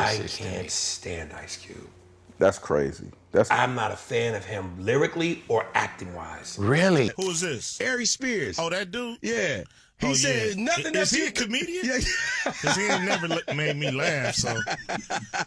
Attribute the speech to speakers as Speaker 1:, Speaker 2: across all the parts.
Speaker 1: I
Speaker 2: racist to me.
Speaker 1: can't stand Ice Cube.
Speaker 3: That's crazy.
Speaker 1: I'm not a fan of him lyrically or acting wise.
Speaker 2: Really?
Speaker 4: Who is this?
Speaker 5: Aries Spears.
Speaker 4: Oh, that dude?
Speaker 5: Yeah. He
Speaker 4: Oh,
Speaker 5: said
Speaker 4: yeah.
Speaker 5: nothing.
Speaker 4: Is he a
Speaker 5: people-
Speaker 4: comedian?
Speaker 5: Yeah.
Speaker 4: Because he ain't never made me laugh, so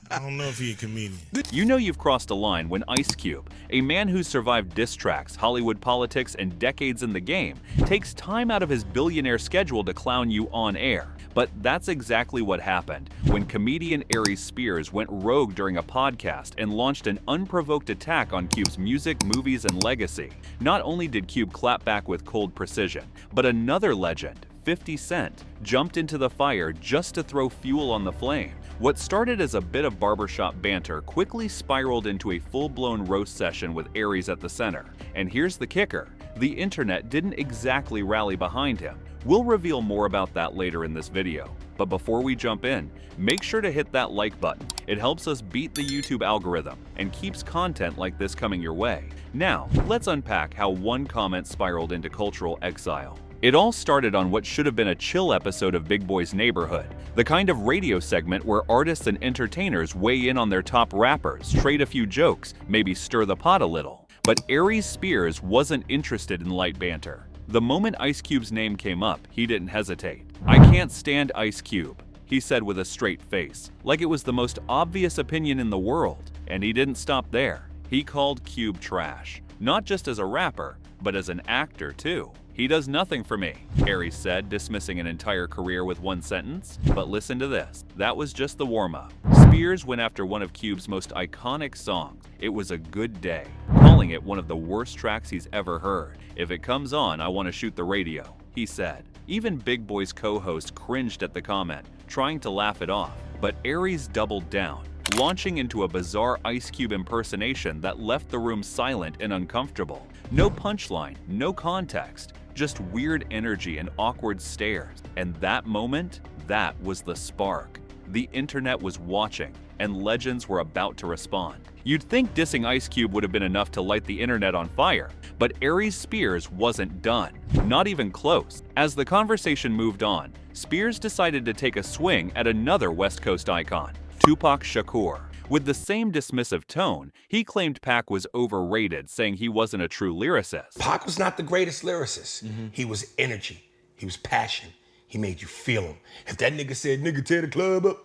Speaker 4: I don't know if he a comedian.
Speaker 6: You know you've crossed a line when Ice Cube, a man who's survived diss tracks, Hollywood politics, and decades in the game, takes time out of his billionaire schedule to clown you on air. But that's exactly what happened when comedian Aries Spears went rogue during a podcast and launched an unprovoked attack on Cube's music, movies, and legacy. Not only did Cube clap back with cold precision, but another legend, 50 Cent, jumped into the fire just to throw fuel on the flame. What started as a bit of barbershop banter quickly spiraled into a full-blown roast session with Aries at the center. And here's the kicker: the internet didn't exactly rally behind him. We'll reveal more about that later in this video. But before we jump in, make sure to hit that like button. It helps us beat the YouTube algorithm and keeps content like this coming your way. Now, let's unpack how one comment spiraled into cultural exile. It all started on what should have been a chill episode of Big Boy's Neighborhood, the kind of radio segment where artists and entertainers weigh in on their top rappers, trade a few jokes, maybe stir the pot a little. But Aries Spears wasn't interested in light banter. The moment Ice Cube's name came up, he didn't hesitate. "I can't stand Ice Cube," he said with a straight face, like it was the most obvious opinion in the world. And he didn't stop there. He called Cube trash, not just as a rapper, but as an actor too. "He does nothing for me," Aries said, dismissing an entire career with one sentence. But listen to this, that was just the warm-up. Spears went after one of Cube's most iconic songs, "It Was a Good Day," calling it one of the worst tracks he's ever heard. "If it comes on, I want to shoot the radio," he said. Even Big Boy's co-host cringed at the comment, trying to laugh it off. But Aries doubled down, launching into a bizarre Ice Cube impersonation that left the room silent and uncomfortable. No punchline, no context, just weird energy and awkward stares. And that moment, that was the spark. The internet was watching, and legends were about to respond. You'd think dissing Ice Cube would have been enough to light the internet on fire, but Aries Spears wasn't done. Not even close. As the conversation moved on, Spears decided to take a swing at another West Coast icon, Tupac Shakur. With the same dismissive tone, he claimed Pac was overrated, saying he wasn't a true lyricist.
Speaker 1: Pac was not the greatest lyricist. He was energy. He was passion. He made you feel him. If that nigga said, "Nigga, tear the club up,"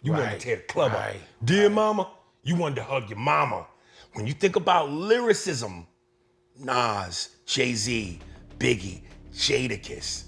Speaker 1: you wanted to tear the club up. Dear mama, you wanted to hug your mama. When you think about lyricism, Nas, Jay-Z, Biggie, Jadakiss,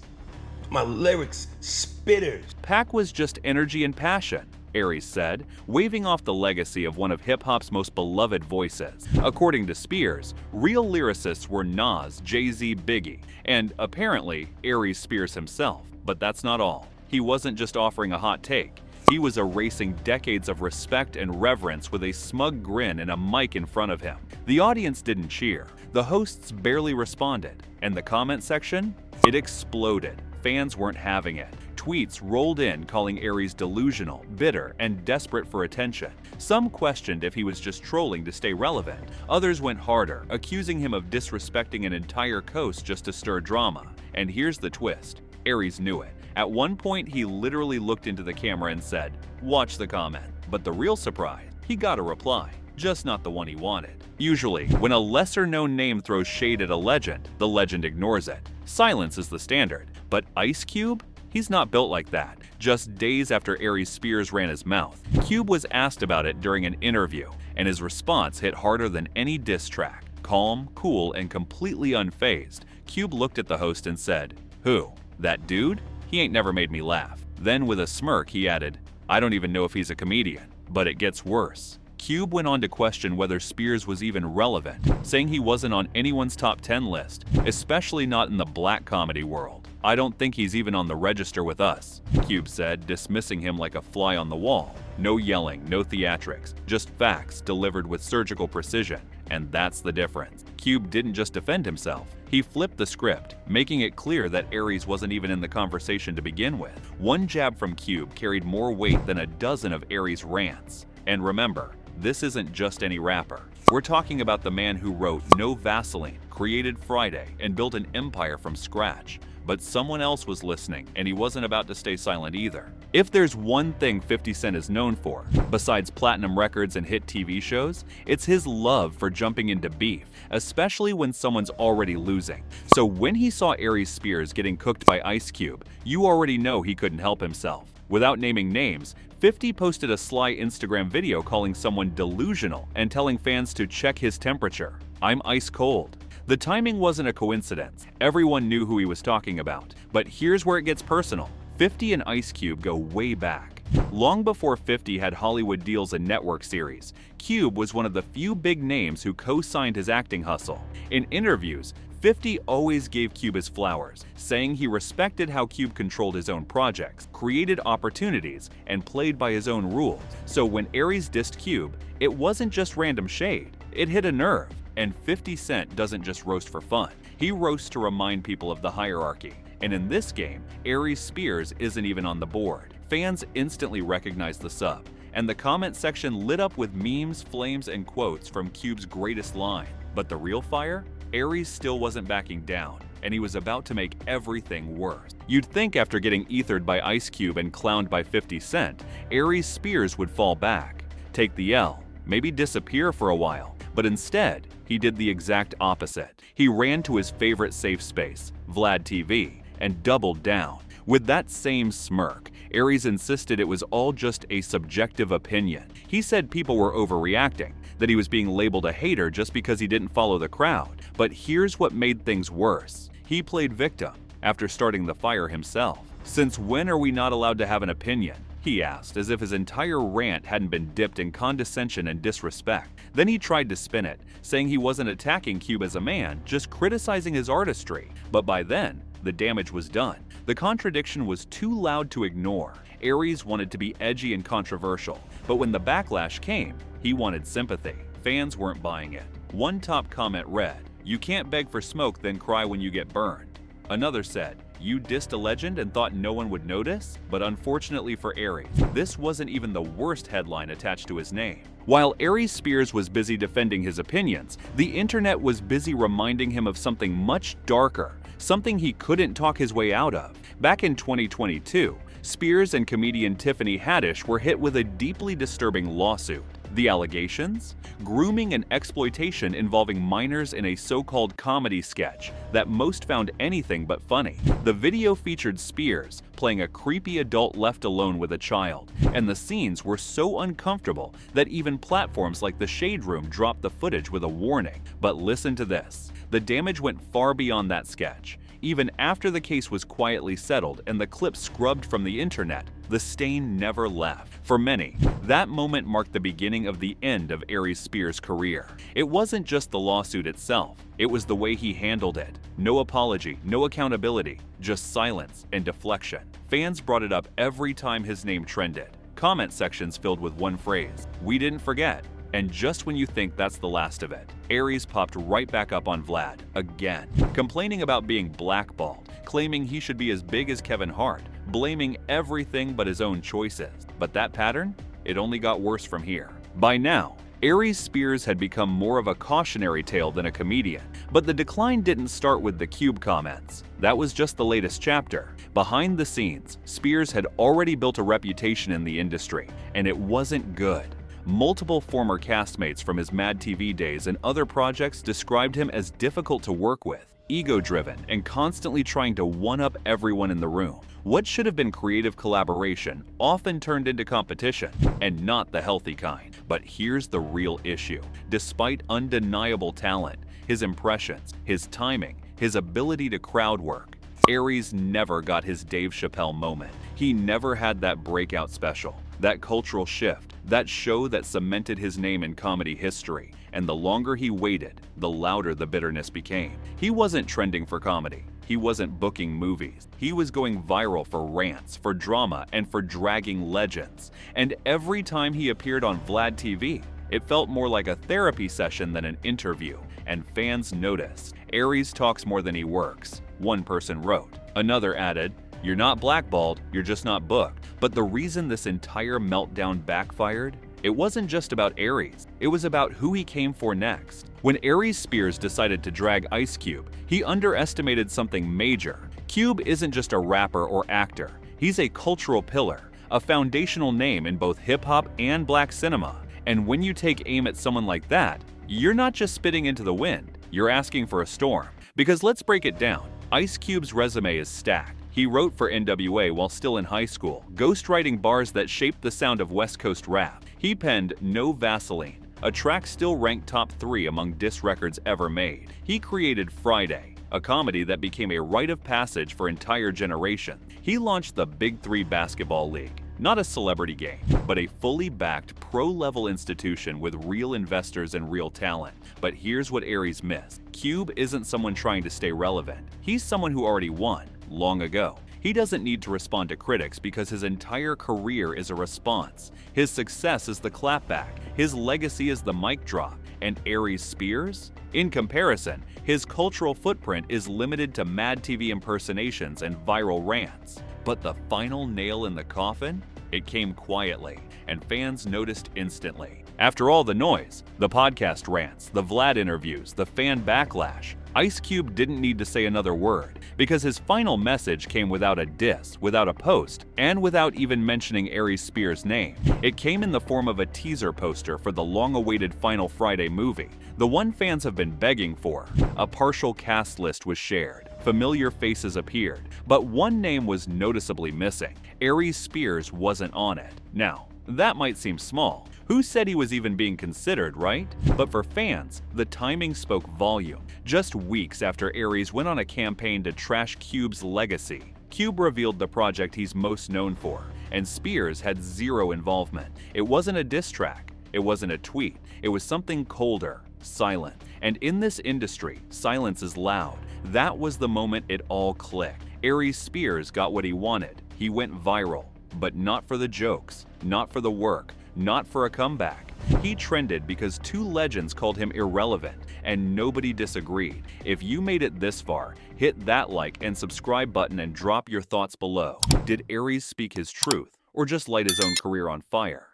Speaker 1: my lyrics spitters.
Speaker 6: Pac was just energy and passion, Aries said, waving off the legacy of one of hip-hop's most beloved voices. According to Spears, real lyricists were Nas, Jay-Z, Biggie, and apparently Aries Spears himself. But that's not all. He wasn't just offering a hot take. He was erasing decades of respect and reverence with a smug grin and a mic in front of him. The audience didn't cheer. The hosts barely responded. And the comment section? It exploded. Fans weren't having it. Tweets rolled in calling Aries delusional, bitter, and desperate for attention. Some questioned if he was just trolling to stay relevant. Others went harder, accusing him of disrespecting an entire coast just to stir drama. And here's the twist. Aries knew it. At one point, he literally looked into the camera and said, "Watch the comment." But the real surprise, he got a reply, just not the one he wanted. Usually, when a lesser-known name throws shade at a legend, the legend ignores it. Silence is the standard. But Ice Cube? He's not built like that. Just days after Aries Spears ran his mouth, Cube was asked about it during an interview, and his response hit harder than any diss track. Calm, cool, and completely unfazed, Cube looked at the host and said, "Who? That dude? He ain't never made me laugh." Then with a smirk, he added, "I don't even know if he's a comedian." But it gets worse. Cube went on to question whether Spears was even relevant, saying he wasn't on anyone's top 10 list, especially not in the black comedy world. "I don't think he's even on the register with us," Cube said, dismissing him like a fly on the wall. No yelling, no theatrics, just facts delivered with surgical precision. And that's the difference. Cube didn't just defend himself, he flipped the script, making it clear that Aries wasn't even in the conversation to begin with. One jab from Cube carried more weight than a dozen of Aries' rants. And remember, this isn't just any rapper. We're talking about the man who wrote No Vaseline, created Friday, and built an empire from scratch. but someone else was listening, and he wasn't about to stay silent either. If there's one thing 50 Cent is known for, besides platinum records and hit TV shows, it's his love for jumping into beef, especially when someone's already losing. So when he saw Aries Spears getting cooked by Ice Cube, you already know he couldn't help himself. Without naming names, 50 posted a sly Instagram video calling someone delusional and telling fans to check his temperature. "I'm ice cold." The timing wasn't a coincidence. Everyone knew who he was talking about. But here's where it gets personal. 50 and Ice Cube go way back. Long before 50 had Hollywood deals and network series, Cube was one of the few big names who co-signed his acting hustle. In interviews, 50 always gave Cube his flowers, saying he respected how Cube controlled his own projects, created opportunities, and played by his own rules. So when Aries dissed Cube, it wasn't just random shade, it hit a nerve. And 50 Cent doesn't just roast for fun, he roasts to remind people of the hierarchy. And in this game, Aries Spears isn't even on the board. Fans instantly recognized the sub, and the comment section lit up with memes, flames, and quotes from Cube's greatest line. But the real fire? Aries still wasn't backing down, and he was about to make everything worse. You'd think after getting ethered by Ice Cube and clowned by 50 Cent, Aries Spears would fall back, take the L, maybe disappear for a while. But instead, he did the exact opposite. He ran to his favorite safe space, VladTV, and doubled down. With that same smirk, Aries insisted it was all just a subjective opinion. He said people were overreacting, that he was being labeled a hater just because he didn't follow the crowd. But here's what made things worse. He played victim after starting the fire himself. "Since when are we not allowed to have an opinion?" he asked, as if his entire rant hadn't been dipped in condescension and disrespect. Then he tried to spin it, saying he wasn't attacking Cube as a man, just criticizing his artistry. But by then, the damage was done. The contradiction was too loud to ignore. Aries wanted to be edgy and controversial, but when the backlash came, he wanted sympathy. Fans weren't buying it. One top comment read, "You can't beg for smoke then cry when you get burned." Another said, "You dissed a legend and thought no one would notice?" But unfortunately for Aries, this wasn't even the worst headline attached to his name. While Aries Spears was busy defending his opinions, the internet was busy reminding him of something much darker, something he couldn't talk his way out of. Back in 2022, Spears and comedian Tiffany Haddish were hit with a deeply disturbing lawsuit. The allegations? Grooming and exploitation involving minors in a so-called comedy sketch that most found anything but funny. The video featured Spears playing a creepy adult left alone with a child, and the scenes were so uncomfortable that even platforms like the Shade Room dropped the footage with a warning. But listen to this. The damage went far beyond that sketch. Even after the case was quietly settled and the clip scrubbed from the internet, the stain never left. For many, that moment marked the beginning of the end of Aries Spears' career. It wasn't just the lawsuit itself, it was the way he handled it. No apology, no accountability, just silence and deflection. Fans brought it up every time his name trended. Comment sections filled with one phrase, "We didn't forget." And just when you think that's the last of it, Aries popped right back up on Vlad, again, complaining about being blackballed, claiming he should be as big as Kevin Hart, blaming everything but his own choices. But that pattern? It only got worse from here. By now, Aries Spears had become more of a cautionary tale than a comedian. But the decline didn't start with the Cube comments. That was just the latest chapter. Behind the scenes, Spears had already built a reputation in the industry, and it wasn't good. Multiple former castmates from his Mad TV days and other projects described him as difficult to work with, ego-driven, and constantly trying to one-up everyone in the room. What should have been creative collaboration often turned into competition, and not the healthy kind. But here's the real issue. Despite undeniable talent, his impressions, his timing, his ability to crowd work, Aries never got his Dave Chappelle moment. He never had that breakout special, that cultural shift, that show that cemented his name in comedy history. And the longer he waited, the louder the bitterness became. He wasn't trending for comedy. He wasn't booking movies. He was going viral for rants, for drama, and for dragging legends. And every time he appeared on Vlad TV, it felt more like a therapy session than an interview. And fans noticed. Aries talks more than he works, one person wrote. Another added, "You're not blackballed, you're just not booked." But the reason this entire meltdown backfired? It wasn't just about Aries, it was about who he came for next. When Aries Spears decided to drag Ice Cube, he underestimated something major. Cube isn't just a rapper or actor. He's a cultural pillar, a foundational name in both hip-hop and black cinema. And when you take aim at someone like that, you're not just spitting into the wind, you're asking for a storm. Because let's break it down. Ice Cube's resume is stacked. He wrote for NWA while still in high school, ghostwriting bars that shaped the sound of West Coast rap. He penned No Vaseline, a track still ranked top 3 among diss records ever made. He created Friday, a comedy that became a rite of passage for entire generations. He launched the Big 3 Basketball League, not a celebrity game, but a fully backed pro-level institution with real investors and real talent. But here's what Aries missed. Cube isn't someone trying to stay relevant. He's someone who already won, long ago. He doesn't need to respond to critics because his entire career is a response. His success is the clapback. His legacy is the mic drop. And Aries Spears? In comparison, his cultural footprint is limited to Mad TV impersonations and viral rants. But the final nail in the coffin? It came quietly, and fans noticed instantly. After all the noise, the podcast rants, the Vlad interviews, the fan backlash, Ice Cube didn't need to say another word, because his final message came without a diss, without a post, and without even mentioning Aries Spears' name. It came in the form of a teaser poster for the long-awaited Final Friday movie, the one fans have been begging for. A partial cast list was shared, familiar faces appeared, but one name was noticeably missing. Aries Spears wasn't on it. Now, that might seem small. Who said he was even being considered, right? But for fans, the timing spoke volume. Just weeks after Aries went on a campaign to trash Cube's legacy, Cube revealed the project he's most known for, and Spears had zero involvement. It wasn't a diss track. It wasn't a tweet. It was something colder, silent. And in this industry, silence is loud. That was the moment it all clicked. Aries Spears got what he wanted. He went viral, but not for the jokes, not for the work, not for a comeback. He trended because 2 legends called him irrelevant, and nobody disagreed. If you made it this far, hit that like and subscribe button and drop your thoughts below. Did Aries speak his truth, or just light his own career on fire?